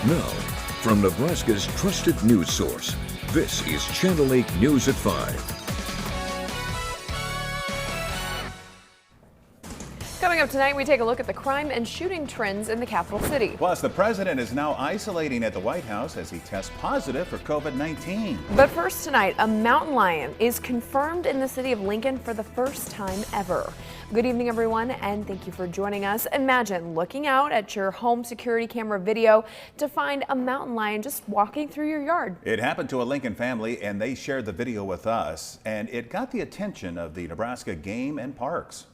Now, from Nebraska's trusted news source, this is Channel 8 News at 5. Coming up tonight, we take a look at the crime and shooting trends in the capital city. Plus, the president is now isolating at the White House as he tests positive for COVID-19. But first tonight, a mountain lion is confirmed in the city of Lincoln for the first time ever. Good evening, everyone, and thank you for joining us. Imagine looking out at your home security camera video to find a mountain lion just walking through your yard. It happened to a Lincoln family, and they shared the video with us, and it got the attention of the Nebraska Game and Parks.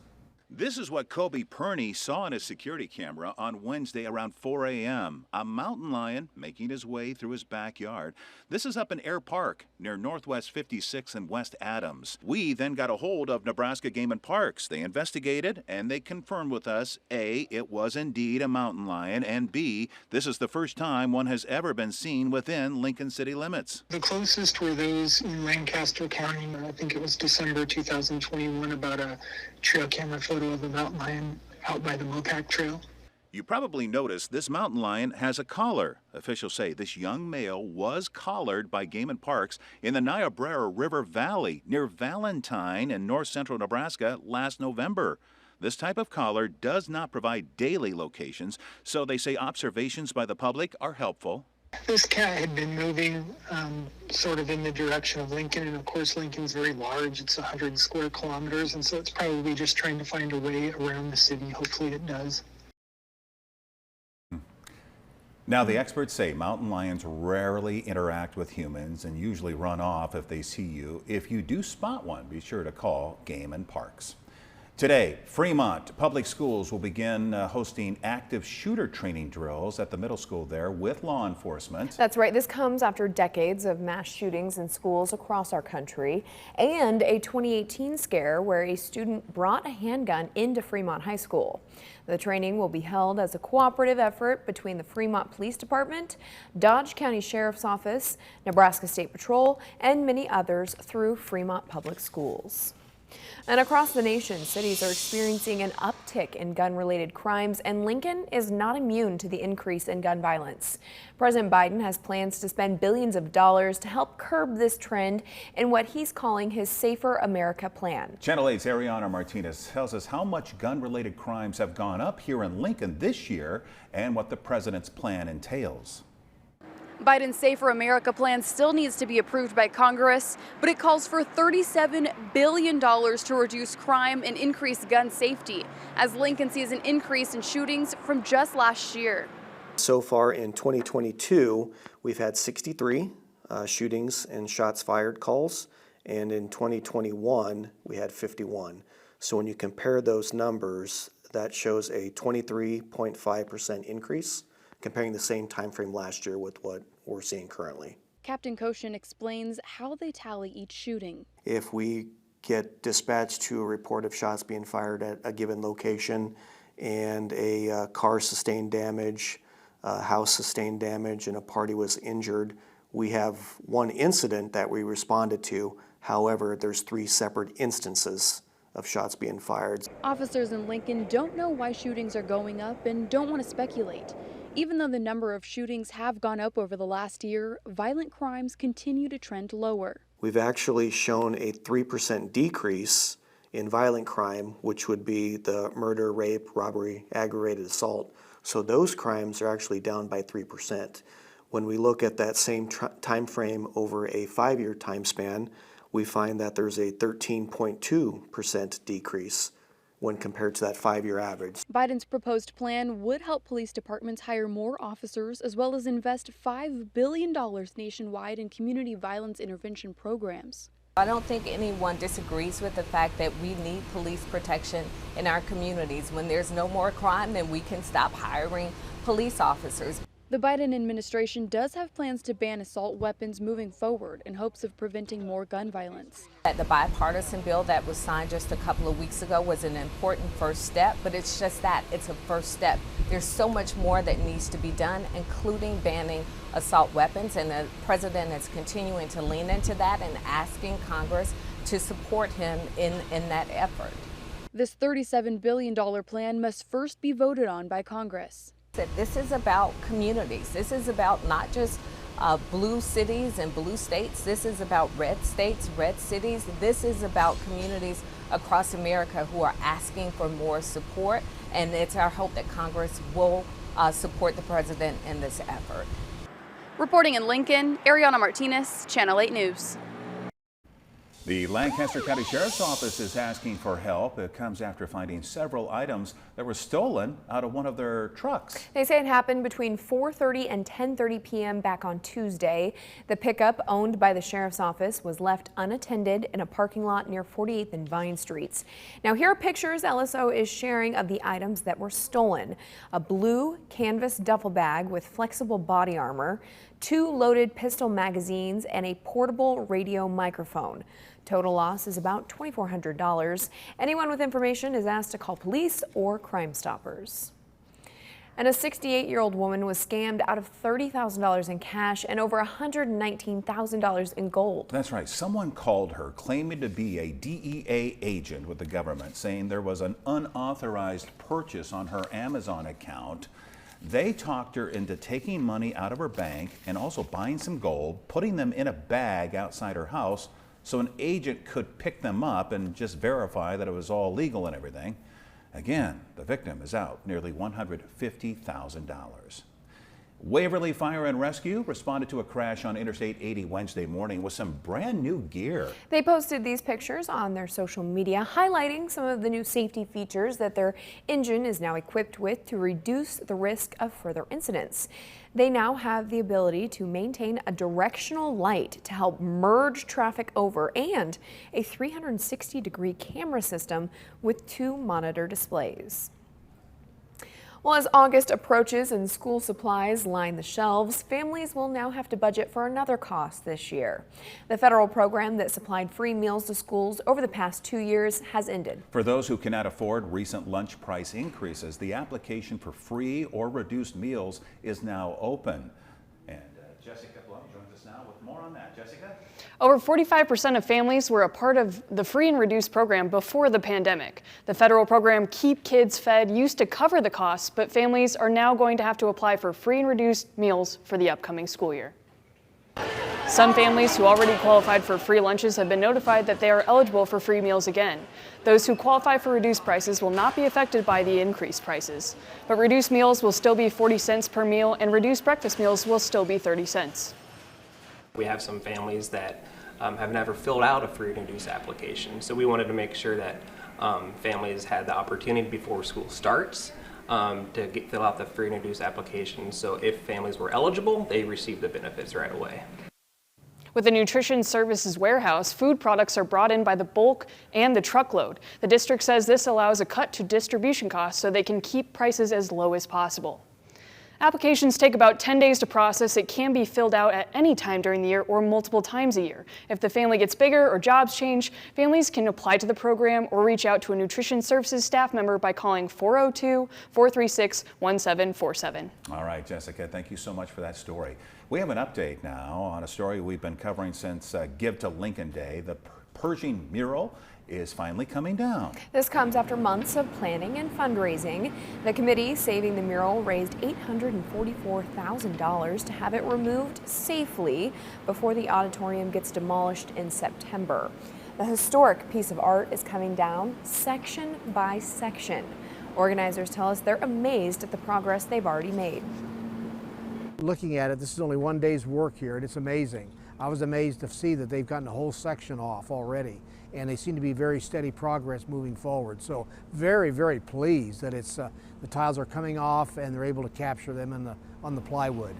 This is what Kobe Perney saw in his security camera on Wednesday around 4 a.m. A mountain lion making his way through his backyard. This is up in Air Park near Northwest 56 and West Adams. We then got a hold of Nebraska Game and Parks. They investigated and they confirmed with us, A, it was indeed a mountain lion, and B, this is the first time one has ever been seen within Lincoln city limits. The closest were those in Lancaster County. I think it was December 2021, about a trail camera photo of a mountain lion out by the Mopac Trail. You probably noticed this mountain lion has a collar. Officials say this young male was collared by Game and Parks in the Niobrara River Valley near Valentine in north central Nebraska last November. This type of collar does not provide daily locations, so they say observations by the public are helpful. This cat had been moving sort of in the direction of Lincoln, and of course Lincoln's very large. It's 100 square kilometers, and so it's probably just trying to find a way around the city. Hopefully it does. Now, the experts say mountain lions rarely interact with humans and usually run off if they see you. If you do spot one, be sure to call Game and Parks. Today, Fremont Public Schools will begin hosting active shooter training drills at the middle school there with law enforcement. That's right. This comes after decades of mass shootings in schools across our country and a 2018 scare where a student brought a handgun into Fremont High School. The training will be held as a cooperative effort between the Fremont Police Department, Dodge County Sheriff's Office, Nebraska State Patrol, and many others through Fremont Public Schools. And across the nation, cities are experiencing an uptick in gun-related crimes, and Lincoln is not immune to the increase in gun violence. President Biden has plans to spend billions of dollars to help curb this trend in what he's calling his Safer America plan. Channel 8's Ariana Martinez tells us how much gun-related crimes have gone up here in Lincoln this year and what the president's plan entails. Biden's Safer America plan still needs to be approved by Congress, but it calls for $37 billion to reduce crime and increase gun safety, as Lincoln sees an increase in shootings from just last year. So far in 2022, we've had 63 shootings and shots fired calls, and in 2021, we had 51. So when you compare those numbers, that shows a 23.5% increase, comparing the same time frame last year with what we're seeing currently. Captain Koshin explains how they tally each shooting. If we get dispatched to a report of shots being fired at a given location and a car sustained damage, a house sustained damage, and a party was injured, we have one incident that we responded to. However, there's 3 separate instances of shots being fired. Officers in Lincoln don't know why shootings are going up and don't want to speculate. Even though the number of shootings have gone up over the last year, violent crimes continue to trend lower. We've actually shown a 3% decrease in violent crime, which would be the murder, rape, robbery, aggravated assault. So those crimes are actually down by 3%. When we look at that same time frame over a 5-year time span, we find that there's a 13.2% decrease when compared to that 5-year average. Biden's proposed plan would help police departments hire more officers, as well as invest $5 billion nationwide in community violence intervention programs. I don't think anyone disagrees with the fact that we need police protection in our communities. When there's no more crime, then we can stop hiring police officers. The Biden administration does have plans to ban assault weapons moving forward in hopes of preventing more gun violence. The bipartisan bill that was signed just a couple of weeks ago was an important first step, but it's just that, it's a first step. There's so much more that needs to be done, including banning assault weapons, and the president is continuing to lean into that and asking Congress to support him in that effort. This $37 billion plan must first be voted on by Congress. That this is about communities. This is about not just blue cities and blue states. This is about red states, red cities. This is about communities across America who are asking for more support, and it's our hope that Congress will support the president in this effort. Reporting in Lincoln, Ariana Martinez, Channel 8 News. The Lancaster County Sheriff's Office is asking for help. It comes after finding several items that were stolen out of one of their trucks. They say it happened between 4:30 and 10:30 p.m. back on Tuesday. The pickup, owned by the Sheriff's Office, was left unattended in a parking lot near 48th and Vine Streets. Now, here are pictures LSO is sharing of the items that were stolen. A blue canvas duffel bag with flexible body armor, 2 loaded pistol magazines, and a portable radio microphone. Total loss is about $2,400. Anyone with information is asked to call police or Crime Stoppers. And a 68-year-old woman was scammed out of $30,000 in cash and over $119,000 in gold. That's right. Someone called her claiming to be a DEA agent with the government, saying there was an unauthorized purchase on her Amazon account. They talked her into taking money out of her bank and also buying some gold, putting them in a bag outside her house so an agent could pick them up and just verify that it was all legal and everything. Again, the victim is out nearly $150,000. Waverly Fire and Rescue responded to a crash on Interstate 80 Wednesday morning with some brand new gear. They posted these pictures on their social media, highlighting some of the new safety features that their engine is now equipped with to reduce the risk of further incidents. They now have the ability to maintain a directional light to help merge traffic over, and a 360-degree camera system with 2 monitor displays. Well, as August approaches and school supplies line the shelves, families will now have to budget for another cost this year. The federal program that supplied free meals to schools over the past 2 years has ended. For those who cannot afford recent lunch price increases, the application for free or reduced meals is now open. And Jessica joins us now with more on that. Jessica? Over 45% of families were a part of the free and reduced program before the pandemic. The federal program Keep Kids Fed used to cover the costs, but families are now going to have to apply for free and reduced meals for the upcoming school year. Some families who already qualified for free lunches have been notified that they are eligible for free meals again. Those who qualify for reduced prices will not be affected by the increased prices. But reduced meals will still be 40 cents per meal, and reduced breakfast meals will still be 30 cents. We have some families that have never filled out a free and reduced application. So we wanted to make sure that families had the opportunity before school starts to fill out the free and reduced application. So if families were eligible, they received the benefits right away. With the Nutrition Services Warehouse, food products are brought in by the bulk and the truckload. The district says this allows a cut to distribution costs so they can keep prices as low as possible. Applications take about 10 days to process. It can be filled out at any time during the year or multiple times a year. If the family gets bigger or jobs change, families can apply to the program or reach out to a nutrition services staff member by calling 402-436-1747. All right, Jessica, thank you so much for that story. We have an update now on a story we've been covering since Give to Lincoln Day. The Pershing mural is finally coming down. This comes after months of planning and fundraising. The committee saving the mural raised $844,000 to have it removed safely before the auditorium gets demolished in September. The historic piece of art is coming down section by section. Organizers tell us they're amazed at the progress they've already made. Looking at it, this is only one day's work here, and it's amazing. I was amazed to see that they've gotten a whole section off already, and they seem to be very steady progress moving forward. So very, very pleased that it's the tiles are coming off and they're able to capture them on the plywood.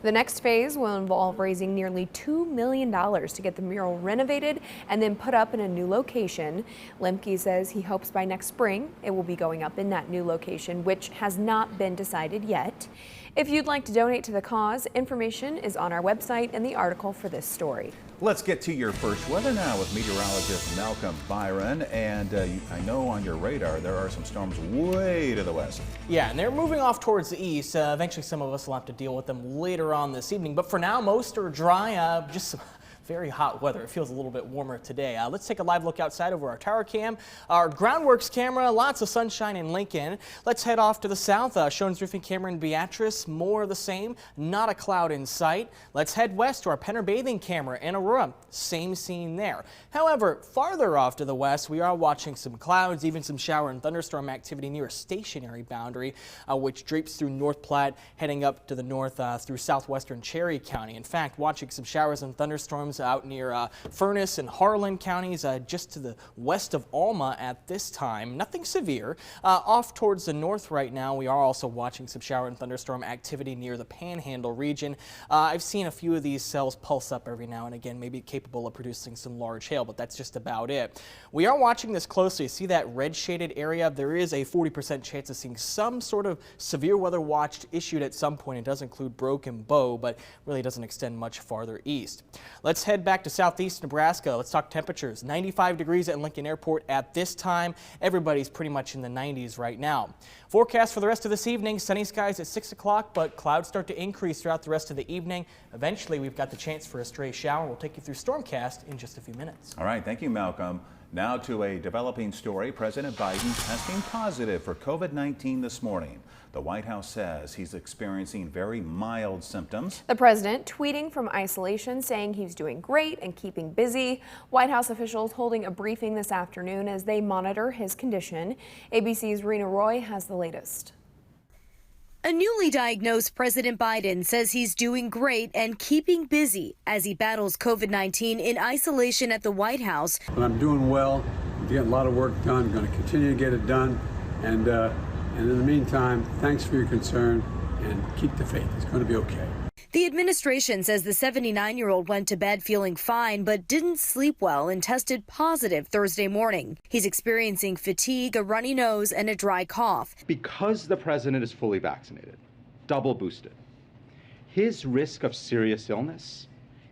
The next phase will involve raising nearly $2 million to get the mural renovated and then put up in a new location. Lemke says he hopes by next spring it will be going up in that new location, which has not been decided yet. If you'd like to donate to the cause, information is on our website and the article for this story. Let's get to your first weather now with meteorologist Malcolm Byron. And I know on your radar there are some storms way to the west. Yeah, and they're moving off towards the east. Eventually some of us will have to deal with them later on this evening. But for now, most are dry. Just some very hot weather. It feels a little bit warmer today. Let's take a live look outside over our tower cam. Our groundworks camera, lots of sunshine in Lincoln. Let's head off to the south. Shown's roofing camera in Beatrice, more of the same, not a cloud in sight. Let's head west to our Penner bathing camera in Aurora, same scene there. However, farther off to the west, we are watching some clouds, even some shower and thunderstorm activity near a stationary boundary, which drapes through North Platte, heading up to the north through southwestern Cherry County. In fact, watching some showers and thunderstorms out near Furnace and Harlan counties, just to the west of Alma at this time. Nothing severe. Off towards the north right now, we are also watching some shower and thunderstorm activity near the Panhandle region. I've seen a few of these cells pulse up every now and again, maybe capable of producing some large hail, but that's just about it. We are watching this closely. See that red shaded area? There is a 40% chance of seeing some sort of severe weather watch issued at some point. It does include Broken Bow, but really doesn't extend much farther east. Let's head back to southeast Nebraska. Let's talk temperatures. 95 degrees at Lincoln Airport at this time. Everybody's pretty much in the 90s right now. Forecast for the rest of this evening, sunny skies at 6 o'clock, but clouds start to increase throughout the rest of the evening. Eventually, we've got the chance for a stray shower. We'll take you through Stormcast in just a few minutes. All right, thank you, Malcolm. Now to a developing story. President Biden testing positive for COVID-19 this morning. The White House says he's experiencing very mild symptoms. The president tweeting from isolation saying he's doing great and keeping busy. White House officials holding a briefing this afternoon as they monitor his condition. ABC's Rena Roy has the latest. A newly diagnosed President Biden says he's doing great and keeping busy as he battles COVID-19 in isolation at the White House. But I'm doing well, I'm getting a lot of work done, I'm going to continue to get it done, and in the meantime, thanks for your concern and keep the faith. It's going to be okay. The administration says the 79-year-old went to bed feeling fine but didn't sleep well and tested positive Thursday morning. He's experiencing fatigue, a runny nose, and a dry cough. Because the president is fully vaccinated, double boosted, his risk of serious illness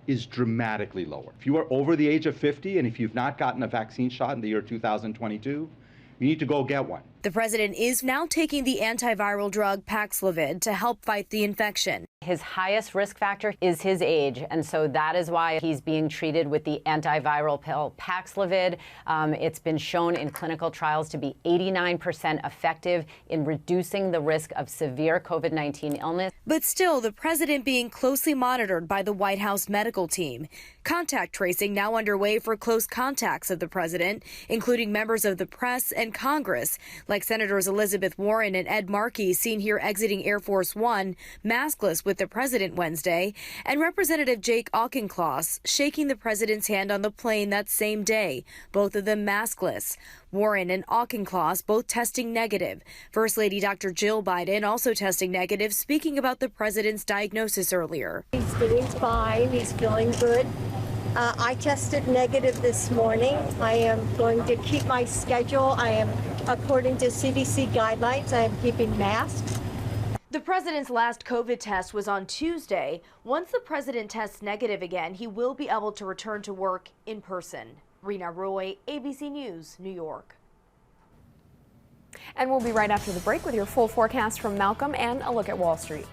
is dramatically lower. If you are over the age of 50 and if you've not gotten a vaccine shot in the year 2022, you need to go get one. The president is now taking the antiviral drug Paxlovid to help fight the infection. His highest risk factor is his age, and so that is why he's being treated with the antiviral pill Paxlovid. It's been shown in clinical trials to be 89% effective in reducing the risk of severe COVID-19 illness. But still, the president being closely monitored by the White House medical team. Contact tracing now underway for close contacts of the president, including members of the press and Congress, like Senators Elizabeth Warren and Ed Markey, seen here exiting Air Force One, maskless with the president Wednesday, and Representative Jake Auchincloss shaking the president's hand on the plane that same day, both of them maskless. Warren and Auchincloss both testing negative. First Lady Dr. Jill Biden also testing negative, speaking about the president's diagnosis earlier. He's doing fine. He's feeling good. I tested negative this morning. I am going to keep my schedule. I am, according to CDC guidelines, I am keeping masks. The president's last COVID test was on Tuesday. Once the president tests negative again, he will be able to return to work in person. Rena Roy, ABC News, New York. And we'll be right after the break with your full forecast from Malcolm and a look at Wall Street.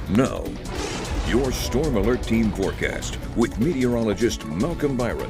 Now, your Storm Alert Team forecast with meteorologist Malcolm Byron.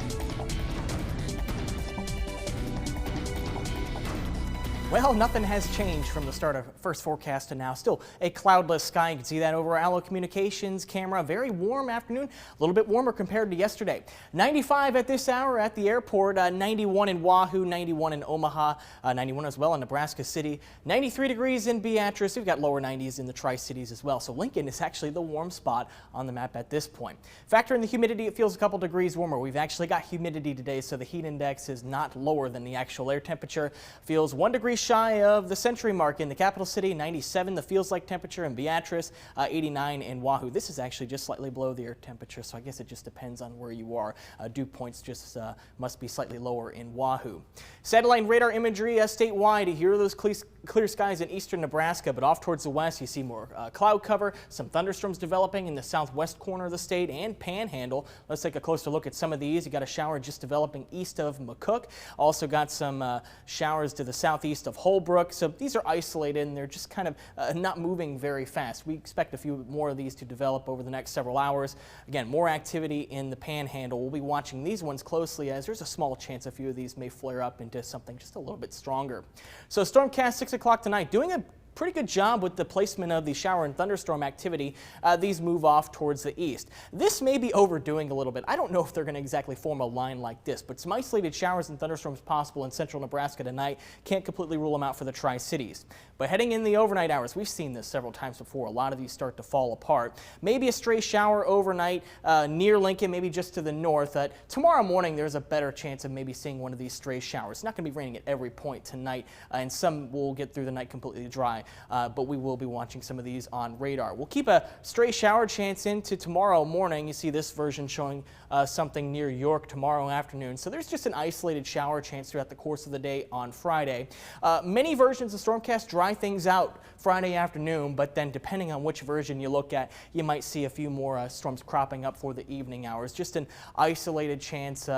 Well, nothing has changed from the start of first forecast to now. Still a cloudless sky. You can see that over our Allo Communications camera. Very warm afternoon, a little bit warmer compared to yesterday. 95 at this hour at the airport, 91 in Wahoo, 91 in Omaha, 91 as well in Nebraska City, 93 degrees in Beatrice. We've got lower 90s in the Tri-Cities as well. So Lincoln is actually the warm spot on the map at this point. Factor in the humidity, it feels a couple degrees warmer. We've actually got humidity today, so the heat index is not lower than the actual air temperature. Feels 1 degree shy of the century mark in the capital city, 97 the feels like temperature in Beatrice, 89 in Wahoo. This is actually just slightly below the air temperature, so I guess it just depends on where you are. Dew points just must be slightly lower in Wahoo. Satellite and radar imagery statewide. Here are those clear skies in eastern Nebraska, but off towards the west you see more cloud cover, some thunderstorms developing in the southwest corner of the state and Panhandle. Let's take a closer look at some of these. You got a shower just developing east of McCook. Also got some showers to the southeast of Holbrook. So these are isolated and they're just kind of not moving very fast. We expect a few more of these to develop over the next several hours. Again, more activity in the Panhandle. We'll be watching these ones closely as there's a small chance a few of these may flare up into something just a little bit stronger. So Stormcast 6 o'clock tonight, doing a pretty good job with the placement of the shower and thunderstorm activity. These move off towards the east. This may be overdoing a little bit. I don't know if they're going to exactly form a line like this, but some isolated showers and thunderstorms possible in central Nebraska tonight. Can't completely rule them out for the Tri-Cities. But heading in the overnight hours, we've seen this several times before. A lot of these start to fall apart. Maybe a stray shower overnight near Lincoln, maybe just to the north. Tomorrow morning, there's a better chance of maybe seeing one of these stray showers. It's not going to be raining at every point tonight, and some will get through the night completely dry. But we will be watching some of these on radar. We'll keep a stray shower chance into tomorrow morning. You see this version showing something near York tomorrow afternoon. So there's just an isolated shower chance throughout the course of the day on Friday. Many versions of Stormcast dry things out Friday afternoon, but then depending on which version you look at, you might see a few more storms cropping up for the evening hours. Just an isolated chance.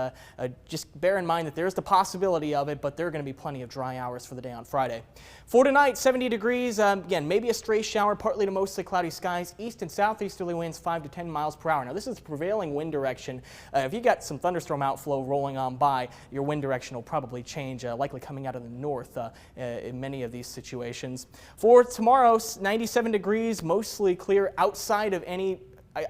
Just bear in mind that there's the possibility of it, but there are going to be plenty of dry hours for the day on Friday. For tonight, 70 degrees. Again, maybe a stray shower, partly to mostly cloudy skies. East and southeasterly winds 5 to 10 miles per hour. Now, this is the prevailing wind direction. If you got some thunderstorm outflow rolling on by, your wind direction will probably change, likely coming out of the north in many of these situations. For tomorrow, 97 degrees, mostly clear outside of any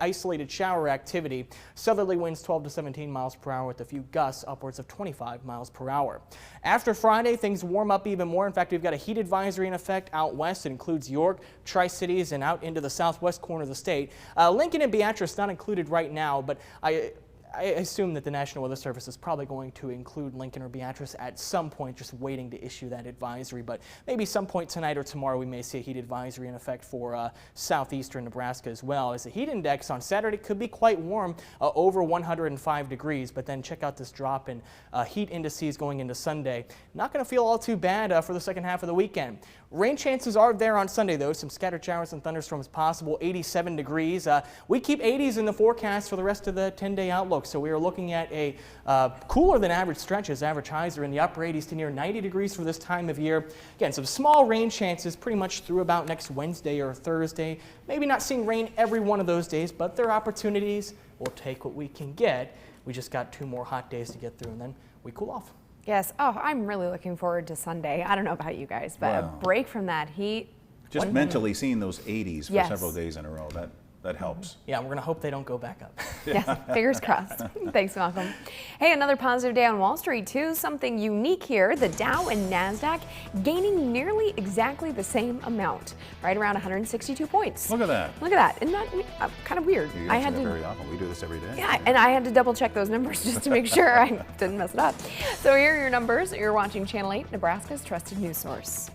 isolated shower activity. Southerly winds 12 to 17 miles per hour with a few gusts upwards of 25 miles per hour. After Friday, things warm up even more. In fact, we've got a heat advisory in effect out west. It includes York, Tri-Cities, and out into the southwest corner of the state. Lincoln and Beatrice not included right now, but I assume that the National Weather Service is probably going to include Lincoln or Beatrice at some point, just waiting to issue that advisory. But maybe some point tonight or tomorrow we may see a heat advisory in effect for southeastern Nebraska as well, as the heat index on Saturday could be quite warm, over 105 degrees. But then check out this drop in heat indices going into Sunday. Not going to feel all too bad for the second half of the weekend. Rain chances are there on Sunday, though. Some scattered showers and thunderstorms possible, 87 degrees. We keep 80s in the forecast for the rest of the 10-day outlook. So we are looking at a cooler than average stretches. Average highs are in the upper 80s to near 90 degrees for this time of year. Again, some small rain chances pretty much through about next Wednesday or Thursday. Maybe not seeing rain every one of those days, but there are opportunities. We'll take what we can get. We just got 2 more hot days to get through, and then we cool off. Yes. Oh, I'm really looking forward to Sunday. I don't know about you guys, but a break from that heat. Just mentally seeing those 80s for several days in a row, that helps. Yeah, we're going to hope they don't go back up. Yes, fingers crossed. Thanks, Malcolm. Hey, another positive day on Wall Street, too. Something unique here. The Dow and NASDAQ gaining nearly exactly the same amount, right around 162 points. Look at that. Look at that. Isn't that kind of weird? You don't see that very often. We do this every day. Yeah, and I had to double check those numbers just to make sure I didn't mess it up. So here are your numbers. You're watching Channel 8, Nebraska's trusted news source.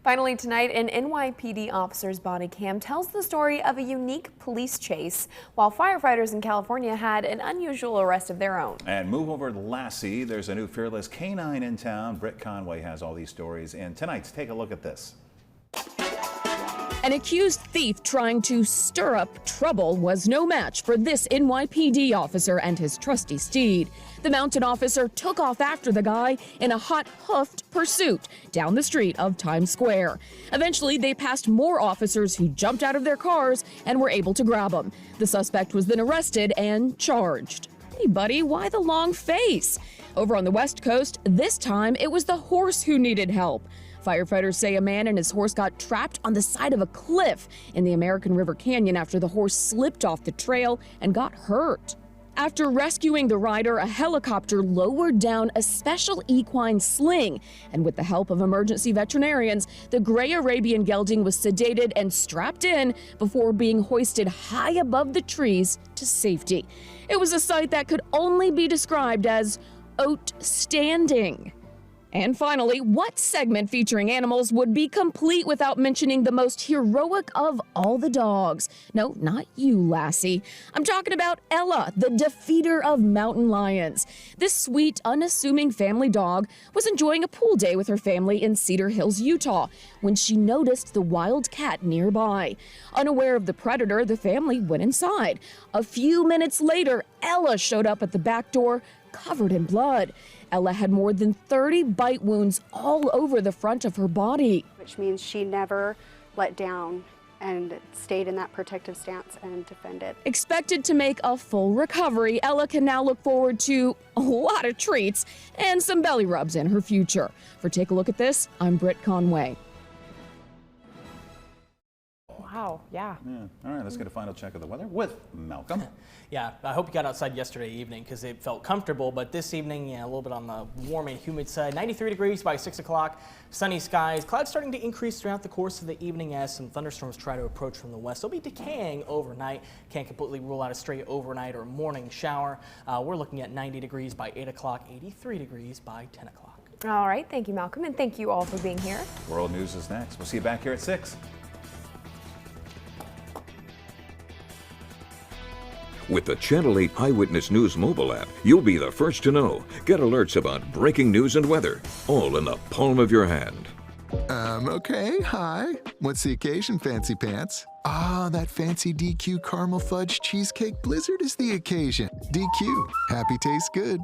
Finally tonight, an NYPD officer's body cam tells the story of a unique police chase, while firefighters in California had an unusual arrest of their own. And move over to Lassie. There's a new fearless canine in town. Britt Conway has all these stories. And tonight's Take a Look at This. An accused thief trying to stir up trouble was no match for this NYPD officer and his trusty steed. The mounted officer took off after the guy in a hot-hoofed pursuit down the street of Times Square. Eventually, they passed more officers who jumped out of their cars and were able to grab him. The suspect was then arrested and charged. Hey, buddy, why the long face? Over on the West Coast, this time it was the horse who needed help. Firefighters say a man and his horse got trapped on the side of a cliff in the American River Canyon after the horse slipped off the trail and got hurt. After rescuing the rider, a helicopter lowered down a special equine sling, and with the help of emergency veterinarians, the gray Arabian gelding was sedated and strapped in before being hoisted high above the trees to safety. It was a sight that could only be described as outstanding. And finally, what segment featuring animals would be complete without mentioning the most heroic of all the dogs? No, not you, Lassie. I'm talking about Ella, the defeater of mountain lions. This sweet, unassuming family dog was enjoying a pool day with her family in Cedar Hills, Utah, when she noticed the wild cat nearby. Unaware of the predator, the family went inside. A few minutes later, Ella showed up at the back door, covered in blood. Ella had more than 30 bite wounds all over the front of her body. Which means she never let down and stayed in that protective stance and defended. Expected to make a full recovery, Ella can now look forward to a lot of treats and some belly rubs in her future. For Take a Look at This, I'm Britt Conway. Wow, yeah. All right, let's get a final check of the weather with Malcolm. Yeah, I hope you got outside yesterday evening because it felt comfortable, but this evening, yeah, a little bit on the warm and humid side. 93 degrees by 6 o'clock, sunny skies. Clouds starting to increase throughout the course of the evening as some thunderstorms try to approach from the west. They'll be decaying overnight. Can't completely rule out a straight overnight or morning shower. We're looking at 90 degrees by 8 o'clock, 83 degrees by 10 o'clock. All right, thank you, Malcolm, and thank you all for being here. World News is next. We'll see you back here at 6. With the Channel 8 Eyewitness News mobile app, you'll be the first to know. Get alerts about breaking news and weather, all in the palm of your hand. Okay, hi. What's the occasion, fancy pants? Ah, that fancy DQ caramel fudge cheesecake blizzard is the occasion. DQ, happy tastes good.